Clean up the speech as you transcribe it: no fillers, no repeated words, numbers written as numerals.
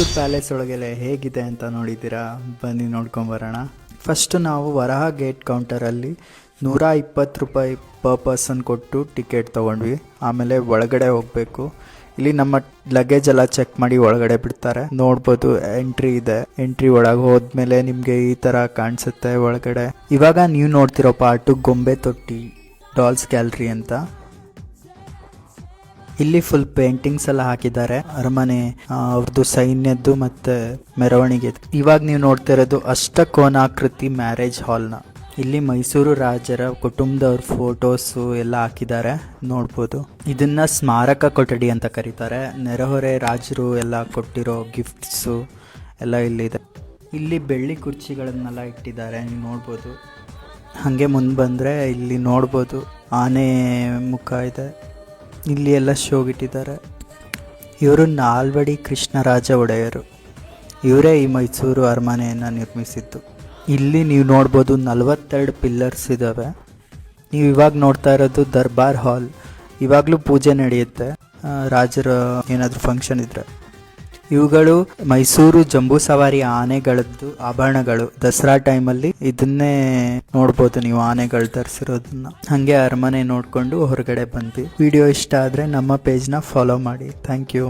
Mysuru palace ಒಳಗೆಲ್ಲ ಹೇಗಿದೆ ಅಂತ ನೋಡಿದ್ದೀರಾ? ಬನ್ನಿ ನೋಡ್ಕೊಂಬರೋಣ. ಫಸ್ಟ್ ನಾವು ವರಹ ಗೇಟ್ ಕೌಂಟರಲ್ಲಿ 120 ರೂಪಾಯಿ ಪರ್ ಪರ್ಸನ್ ಕೊಟ್ಟು ಟಿಕೆಟ್ ತೊಗೊಂಡ್ವಿ. ಆಮೇಲೆ ಒಳಗಡೆ ಹೋಗಬೇಕು. ಇಲ್ಲಿ ನಮ್ಮ ಲಗೇಜ್ ಎಲ್ಲ ಚೆಕ್ ಮಾಡಿ ಒಳಗಡೆ ಬಿಡ್ತಾರೆ. ನೋಡ್ಬೋದು ಎಂಟ್ರಿ ಇದೆ. ಎಂಟ್ರಿ ಒಳಗೆ ಹೋದ್ಮೇಲೆ ನಿಮಗೆ ಈ ಥರ ಕಾಣಿಸುತ್ತೆ ಒಳಗಡೆ. ಇವಾಗ ನೀವು ನೋಡ್ತಿರೋ ಪಾರ್ಟು ಗೊಂಬೆ ತೊಟ್ಟಿ, ಡಾಲ್ಸ್ ಗ್ಯಾಲರಿ ಅಂತ. ಇಲ್ಲಿ ಫುಲ್ ಪೇಂಟಿಂಗ್ಸ್ ಎಲ್ಲ ಹಾಕಿದ್ದಾರೆ. ಅರಮನೆ ಅವ್ರದ್ದು ಸೈನ್ಯದ್ದು ಮತ್ತೆ ಮೆರವಣಿಗೆ. ಇವಾಗ ನೀವು ನೋಡ್ತಾ ಇರೋದು ಅಷ್ಟಕೋನಾಕೃತಿ ಮ್ಯಾರೇಜ್ ಹಾಲ್ನ. ಇಲ್ಲಿ ಮೈಸೂರು ರಾಜರ ಕುಟುಂಬದವ್ರ ಫೋಟೋಸು ಎಲ್ಲ ಹಾಕಿದ್ದಾರೆ, ನೋಡ್ಬೋದು. ಇದನ್ನ ಸ್ಮಾರಕ ಕೊಠಡಿ ಅಂತ ಕರೀತಾರೆ. ನೆರೆಹೊರೆ ರಾಜರು ಎಲ್ಲ ಕೊಟ್ಟಿರೋ ಗಿಫ್ಟ್ಸು ಎಲ್ಲ ಇಲ್ಲಿದೆ. ಇಲ್ಲಿ ಬೆಳ್ಳಿ ಕುರ್ಚಿಗಳನ್ನೆಲ್ಲ ಇಟ್ಟಿದ್ದಾರೆ, ನೀವು ನೋಡ್ಬೋದು. ಹಾಗೆ ಮುಂದೆ ಬಂದರೆ ಇಲ್ಲಿ ನೋಡ್ಬೋದು ಆನೆ ಮುಖ ಇದೆ. ಇಲ್ಲಿ ಎಲ್ಲ ಶೋಗಿಟ್ಟಿದ್ದಾರೆ. ಇವರು ನಾಲ್ವಡಿ ಕೃಷ್ಣರಾಜ ಒಡೆಯರು. ಇವರೇ ಈ ಮೈಸೂರು ಅರಮನೆಯನ್ನು ನಿರ್ಮಿಸಿದ್ದು. ಇಲ್ಲಿ ನೀವು ನೋಡ್ಬೋದು 42 ಪಿಲ್ಲರ್ಸ್ ಇದ್ದಾವೆ. ನೀವು ಇವಾಗ ನೋಡ್ತಾ ಇರೋದು ದರ್ಬಾರ್ ಹಾಲ್. ಇವಾಗಲೂ ಪೂಜೆ ನಡೆಯುತ್ತೆ ರಾಜರ ಏನಾದರೂ ಫಂಕ್ಷನ್ ಇದ್ದರೆ. ಇವುಗಳು ಮೈಸೂರು ಜಂಬೂ ಸವಾರಿ ಆನೆಗಳದ್ದು ಆಭರಣಗಳು. ದಸರಾ ಟೈಮಲ್ಲಿ ಇದನ್ನೇ ನೋಡ್ಬೋದು ನೀವು, ಆನೆಗಳು ಧರಿಸಿರೋದನ್ನ. ಹಾಗೆ ಅರಮನೆ ನೋಡಿಕೊಂಡು ಹೊರಗಡೆ ಬಂದ್ವಿ. ವಿಡಿಯೋ ಇಷ್ಟ ಆದರೆ ನಮ್ಮ ಪೇಜ್ನ ಫಾಲೋ ಮಾಡಿ. Thank you.